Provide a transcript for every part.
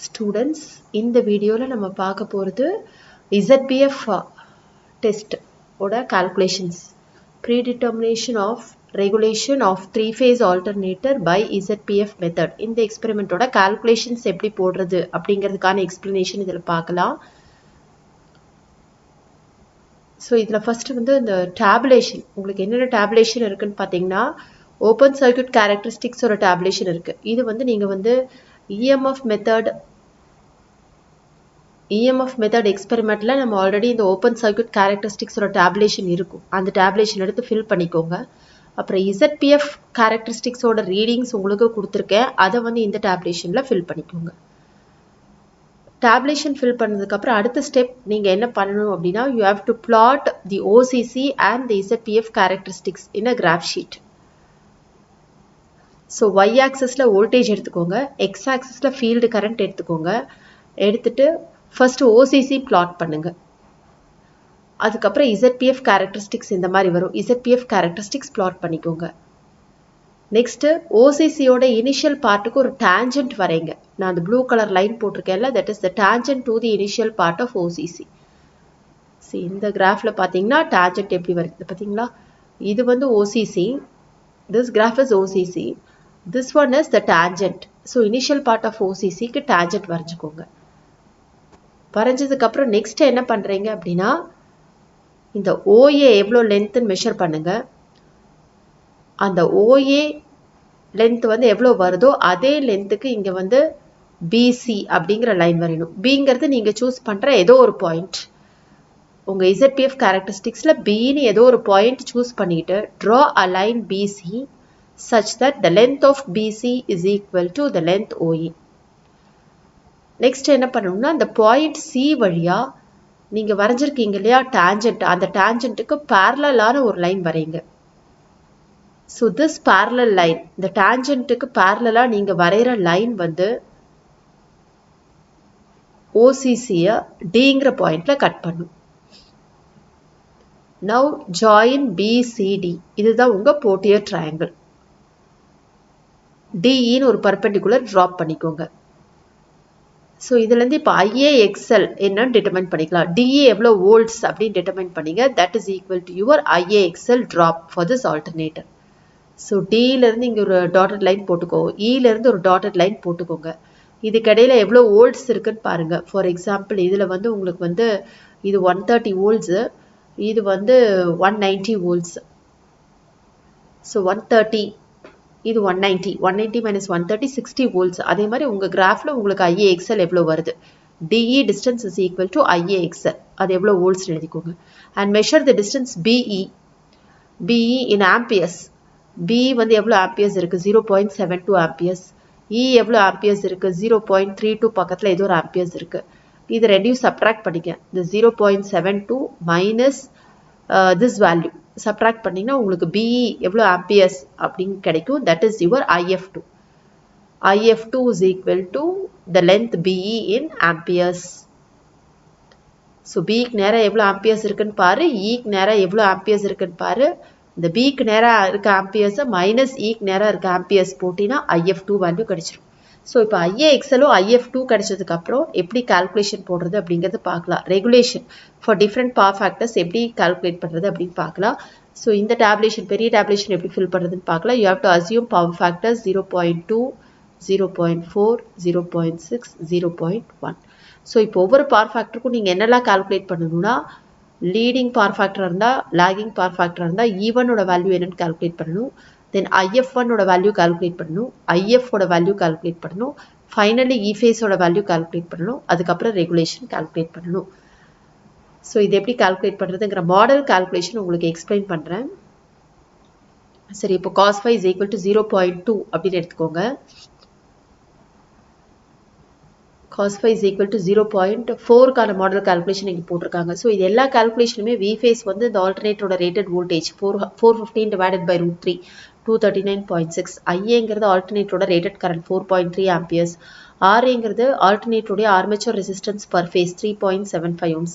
Students, இந்த வீடியோல நம்ம பார்க்க போறது ZPF test ஓட calculations, predetermination of regulation of three-phase alternator by ZPF method. இந்த experiment ஓட calculations எப்படி போடுறது அப்படிங்கிறதுக்கான explanation இதில் பார்க்கலாம். So இதுல first வந்து இந்த tabulation, உங்களுக்கு என்னென்ன tabulation இருக்குன்னு பார்த்தீங்கன்னா open circuit characteristics ஒரு tabulation இருக்கு. இது வந்து நீங்க வந்து EMF method experimentல நம்ம ஆல்ரெடி இந்த open circuit characteristics ஒரு tabulation இருக்கும். அந்த tabulation எடுத்து fill பண்ணிக்கோங்க. அப்புறம் ZPF characteristics ஓட readings உங்களுக்கு கொடுத்திருக்கேன். அதை வந்து இந்த tabulationல fill பண்ணிக்கோங்க. tabulation fill பண்ணதுக்கு அப்புறம் அடுத்த step நீங்க என்ன பண்ணணும் அப்படின்னா you have to plot the OCC and the ZPF characteristics in a graph sheet. So y axis ல voltage எடுத்துக்கோங்க, x axis ல field current எடுத்துக்கோங்க. எடுத்துட்டு first OCC plot பண்ணுங்க. அதுக்கப்புறம் ZPF characteristics இந்த மாதிரி வரும். ZPF characteristics plot பண்ணிக்கோங்க. Next OCC ஓட initial partக்கு ஒரு tangent வரைங்க. நான் அந்த blue color line போட்டிருக்கேன்ல, that is the tangent to the initial part of OCC. See இந்த graphல பாத்தீங்கன்னா tangent எப்படி வருது பாத்தீங்களா? இது வந்து OCC. This graph is OCC. This one is the tangent. So initial part of OCC க்கு tangent வரைஞ்சுக்கோங்க. வரைஞ்சதுக்கு அப்புறம் next என்ன பண்றீங்க அப்படின்னா இந்த OA எவ்வளவு length மெஷர் பண்ணுங்க. அந்த OA length வந்து எவ்வளவு வருதோ அதே lengthக்கு இங்க வந்து BC அப்படிங்கிற லைன் வரையணும். Bங்கிறது நீங்க சூஸ் பண்ற ஏதோ ஒரு பாயிண்ட். உங்க ZPF characteristicsல B ன்னு ஏதோ ஒரு பாயிண்ட் சூஸ் பண்ணிட்டு draw a line BC such that the length of BC is equal to the length OA. Next என்ன பண்ணணும்னா அந்த பாயிண்ட் C வழியா நீங்க வரைஞ்சிருக்கீங்க இல்லையா tangent, அந்த tangentக்கு parallel-ஆன ஒரு line வரைங்க. So this parallel line, இந்த tangentக்கு parallel-ஆ நீங்க வரைகிற லைன் வந்து OCC-ய Dங்கிற பாயிண்ட்ல கட் பண்ணும். Now join BCD. இதுதான் உங்க போட்டியர் triangle. DEன்னு ஒரு perpendicular drop பண்ணிக்கோங்க. So இதிலிருந்து இப்ப IAXL என்னன்னு determine பண்ணிக்கலாம். DE எவ்வளவு volts அப்படின்னு determine பண்ணீங்க. That is equal to your IAXL drop for this alternator. So Dல இருந்து இங்க ஒரு dotted line போட்டுக்கோ. Eல இருந்து ஒரு dotted line போட்டுக்கோங்க. இதுக்கு இடையில எவ்வளவு volts இருக்குன்னு பாருங்க. For example இதுல வந்து உங்களுக்கு வந்து இது 130 volts, இது வந்து 190 volts. So 130, இது 190 minus 130 60 volts. அதே மாதிரி உங்க கிராஃப்ல உங்களுக்கு IAXL எவ்வளவு வருது. DE distance is equal to IAXL. அது எவ்வளவு volts எழுதிக்கோங்க. And measure the distance BE. BE in amperes. B வந்து எவ்வளவு amperes இருக்கு 0.72 amperes. E எவ்வளவு amperes இருக்கு 0.32 பக்கத்துல ஏதோ ஒரு amperes இருக்கு. இது ரெடியூஸ் சப்ட்ராக்ட் பண்ணிக்க. இந்த 0.72 minus this value subtract பண்ணீங்கன்னா உங்களுக்கு BE எவ்வளவு amperes அப்படின்னு கிடைக்கும். That is your IF2. IF2 is equal to the length BE in amperes. So B க்கு நேரா எவ்வளவு amperes இருக்குன்னு பாரு, E க்கு நேரா எவ்வளவு amperes இருக்குன்னு பாரு. இந்த B க்கு நேரா இருக்க amperes minus E க்கு நேரா இருக்க amperes போட்டினா IF2 வேல்யூ கிடைச்சிரும். So இப்போ IAXL IF2 கிடைச்சதுக்கு அப்புறம் எப்படி கால்குலேஷன் போடுறது அப்படிங்கறது பார்க்கலாம். Regulation for different power factors எப்படி கால்குலேட் பண்றது அப்படின்னு பார்க்கலாம். So இந்த tabulation, பெரிய tabulation எப்படி fill பண்றதுன்னு பார்க்கலாம். You have to assume power factors 0.2, 0.4, 0.6, 0.1. So இப்போ ஒவ்வொரு பவர் ஃபேக்டருக்கும் நீங்க என்னெல்லாம் கால்குலேட் பண்ணணும்னா லீடிங் பவர் ஃபேக்டரா இருந்தா லாகிங் பவர் ஃபேக்டரா இருந்தா E1 ஓட வேல்யூ என்னன்னு கால்குலேட் பண்ணணும். Then IF1 ஓட வேல்யூ கால்குலேட் பண்ணணும், IF ஓட வேல்யூ கால்குலேட் பண்ணணும், ஃபைனலி E phase ஓட வேல்யூ கால்குலேட் பண்ணணும், அதுக்கப்புறம் ரெகுலேஷன் கால்குலேட் பண்ணணும். ஸோ இது எப்படி கால்குலேட் பண்றதுங்கிற மாடல் கால்குலேஷன் உங்களுக்கு எக்ஸ்பிளைன் பண்றேன். சரி, இப்போ cos phi is equal to 0.2 அப்படின்னு எடுத்துக்கோங்க. cos phi is equal to 0.4 model calculation இங்க போட்டிருக்காங்க. ஸோ இது எல்லா கால்குலேஷனுமே V phase வந்து இந்த ஆல்டர்னேட்டரோட ரேட்டட் வோல்டேஜ் 415 divided by √3 239.6. ஐஏங்கிறது ஆல்டர்னேட்டரோட ரேட்டட் கரண்ட் 4.3 ஆம்பியர்ஸ். ஆர்ஏங்கிறது ஆல்டர்னேட்டருடைய armature resistance per phase 3.75 ohms.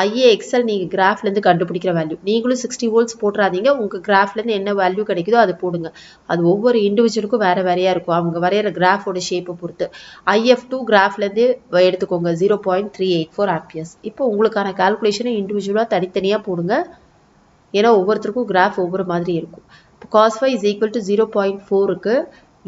I A X L நீங்கள் கிராஃப்லேருந்து கண்டுபிடிக்கிற வேல்யூ. நீங்களும் 60 volts போட்டுறாதீங்க, உங்கள் கிராஃப்லேருந்து என்ன வேல்யூ கிடைக்குதோ அது போடுங்க. அது ஒவ்வொரு இண்டிவிஜுவலுக்கும் வேறு வேறையாக இருக்கும், அவங்க வரைகிற கிராஃபோட ஷேப்பை பொறுத்து. IF2 கிராஃப்லேருந்து எடுத்துக்கோங்க 0.384 ஆம்பியர்ஸ். இப்போ உங்களுக்கான கால்குலேஷனை இண்டிவிஜுவலாக தனித்தனியாக போடுங்க, ஏன்னா ஒவ்வொருத்தருக்கும் கிராஃப் ஒவ்வொரு மாதிரி இருக்கும். இப்போ cos phi is equal to 0.4க்கு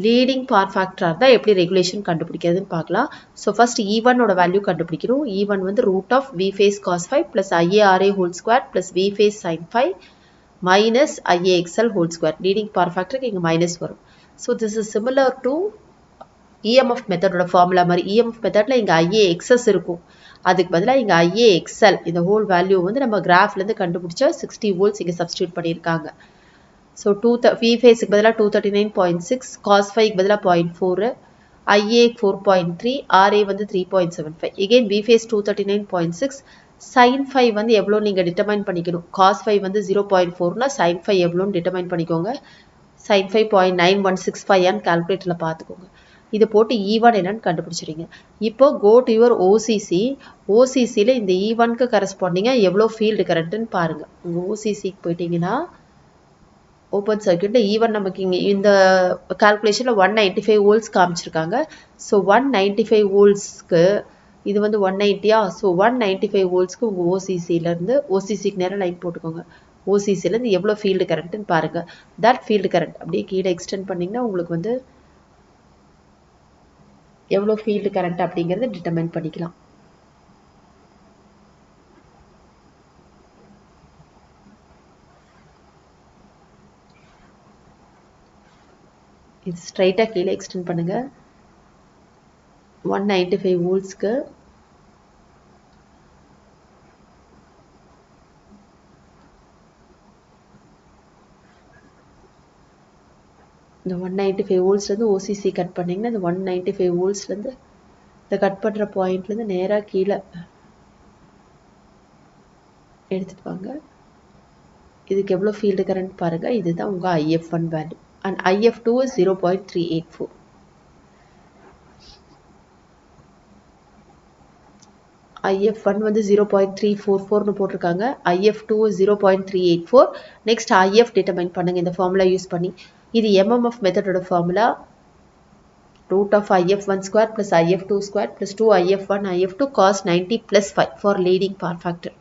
லீடிங் பவர் ஃபேக்டராக இருந்தால் எப்படி ரெகுலேஷன் கண்டுபிடிக்கிறதுன்னு பார்க்கலாம். ஸோ ஃபர்ஸ்ட் E1 ஓட வேல்யூ கண்டுபிடிக்கிறோம். E1 வந்து root of V phase cos phi plus IARA whole square plus V phase sin phi minus IAXL whole square. Leading power ஃபேக்டருக்கு இங்கே மைனஸ் வரும். So this is similar to EMF மெத்தடோட formula மாதிரி. EMF மெத்தடில் இங்கே IAXS இருக்கும், அதுக்கு பதிலாக இங்கே IAXL இந்த ஹோல் வேல்யூ வந்து நம்ம கிராஃப்லேருந்து கண்டுபிடிச்சா 60 volts இங்கே சப்ஸ்டியூட் பண்ணியிருக்காங்க. ஸோ V ஃபேஸுக்கு பதிலாக 239.6, cos phiக்கு பதிலாக 0.4, IA 4.3, RA வந்து 3.75. Again V phase 239.6, sin phi வந்து எவ்வளோ நீங்கள் டிட்டர்மைன் பண்ணிக்கணும். cos phi வந்து 0.4னா sin phi எவ்வளோன்னு டிட்டர்மைன் பண்ணிக்கோங்க. sin phi 0.9165 கால்குலேட்டரில் பார்த்துக்கோங்க. இதை போட்டு E1 என்னன்னு கண்டுபிடிச்சிருங்க. இப்போ go to your OCC. OCCயில் இந்த E1க்கு கரஸ்பாண்டிங்காக எவ்வளோ ஃபீல்டு கரண்ட்டுன்னு பாருங்கள். உங்கள் OCCக்கு போயிட்டீங்கன்னா ஓப்பன் சர்க்யூட்டில் E1 நமக்கு இங்கே இந்த கால்குலேஷனில் 195 volts காமிச்சிருக்காங்க. ஸோ 195 voltsக்கு இது வந்து 190யா. ஸோ 195 voltsக்கு உங்கள் OCCக்கு நேராக லைன் போட்டுக்கோங்க. OCCலேருந்து எவ்வளோ ஃபீல்டு கரண்ட்டுன்னு பாருங்கள். தட் ஃபீல்டு கரண்ட் அப்படியே கீழே எக்ஸ்டெண்ட் பண்ணிங்கன்னா உங்களுக்கு வந்து எவ்வளோ ஃபீல்டு கரண்ட் அப்படிங்கிறத டிட்டர்மைன் பண்ணிக்கலாம். இது ஸ்ட்ரைட்டாக கீழே எக்ஸ்டெண்ட் பண்ணுங்க. 195 voltsக்கு இந்த 195 voltsலேருந்து OCC கட் பண்ணிங்கன்னா இந்த 195 voltsலேருந்து இந்த கட் பண்ணுற பாயிண்ட்லேருந்து நேராக கீழே எடுத்துட்டு வாங்க. இதுக்கு எவ்வளோ ஃபீல்டு கரண்ட் பாருங்கள். இதுதான் உங்கள் IF1 value. And IF2 is 0.384. IF1 வந்து 0.344 போட்டிருக்காங்க. IF2 is 0.384. Next IF determine பண்ணுங்க இந்த ஃபார்முலா யூஸ் பண்ணி. இது MMF மெத்தடோட formula. Root of IF1 square plus IF2 square plus 2 IF1 cos 90 plus 5 for leading power factor.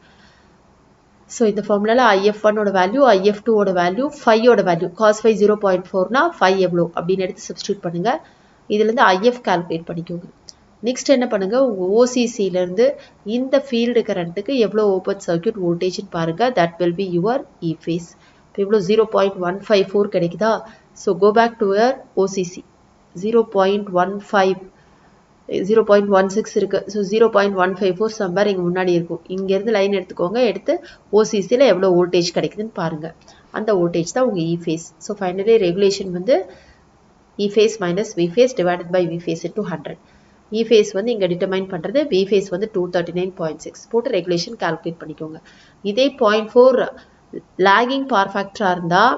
So இந்த ஃபார்முலாவில் IF1 ஓட வேல்யூ, IF2 ஓட வேல்யூ, 5 ஓட வேல்யூ. cos phi 0.4னா 5 எவ்வளோ அப்படின்னு எடுத்து சப்ஸ்டியூட் பண்ணுங்கள். இதுலேருந்து IF கால்குலேட் பண்ணிக்கோங்க. நெக்ஸ்ட் என்ன பண்ணுங்கள், உங்கள் OCCலேருந்து இந்த ஃபீல்டு கரண்ட்டுக்கு எவ்வளோ ஓப்பன் சர்க்யூட் வோல்டேஜ்னு பாருங்கள். That will be your E phase. இப்போ இவ்வளோ 0.154 கிடைக்குதா. So go back to your OCC. 0.16 இருக்குது. ஸோ 0.154 சம்பர் இங்கே முன்னாடி இருக்கும். இங்கேருந்து லைன் எடுத்துக்கோங்க. எடுத்து OCCயில் எவ்வளோ வோல்டேஜ் கிடைக்குதுன்னு பாருங்கள். அந்த வோல்டேஜ் தான் உங்கள் E phase. So finally regulation வந்து E phase minus V phase divided by V phase into 100. E phase வந்து இங்கே டிட்டர்மைன் பண்ணுறது, V ஃபேஸ் வந்து 239.6 போட்டு ரெகுலேஷன் கால்குலேட் பண்ணிக்கோங்க. இதே 0.4 லாகிங் பவர் ஃபேக்டராக இருந்தால்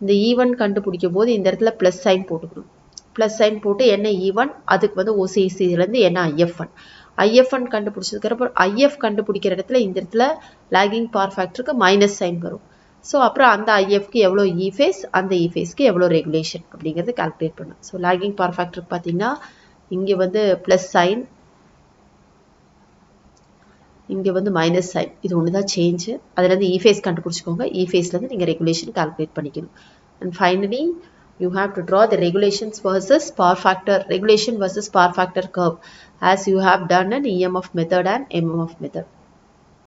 இந்த E1 கண்டுபிடிக்கும் போது இந்த இடத்துல ப்ளஸ் சைன் போட்டுக்கணும். ப்ளஸ் சைன் போட்டு என்ன E1, அதுக்கு வந்து OCCலேருந்து என்ன IF1 கண்டுபிடிச்சதுக்கப்புறம் IF கண்டுபிடிக்கிற இடத்துல இந்த இடத்துல லாகிங் பவர் ஃபேக்டருக்கு மைனஸ் சைன் வரும். ஸோ அப்புறம் அந்த IFக்கு எவ்வளோ E ஃபேஸ், அந்த E ஃபேஸ்க்கு எவ்வளோ ரெகுலேஷன் அப்படிங்கிறது கால்குலேட் பண்ணும். ஸோ லாகிங் பவர் ஃபேக்டருக்கு பார்த்தீங்கன்னா இங்கே வந்து ப்ளஸ் சைன், இங்கே வந்து மைனஸ் சைன், இது ஒன்று தான் சேஞ்சு. அதுலேருந்து E ஃபேஸ் கண்டுபிடிச்சிக்கோங்க. E ஃபேஸ்லேருந்து நீங்கள் ரெகுலேஷன் கால்குலேட் பண்ணிக்கணும். And finally you have to draw the regulations versus power factor, regulation versus power factor curve as you have done an EMF method and MMF method.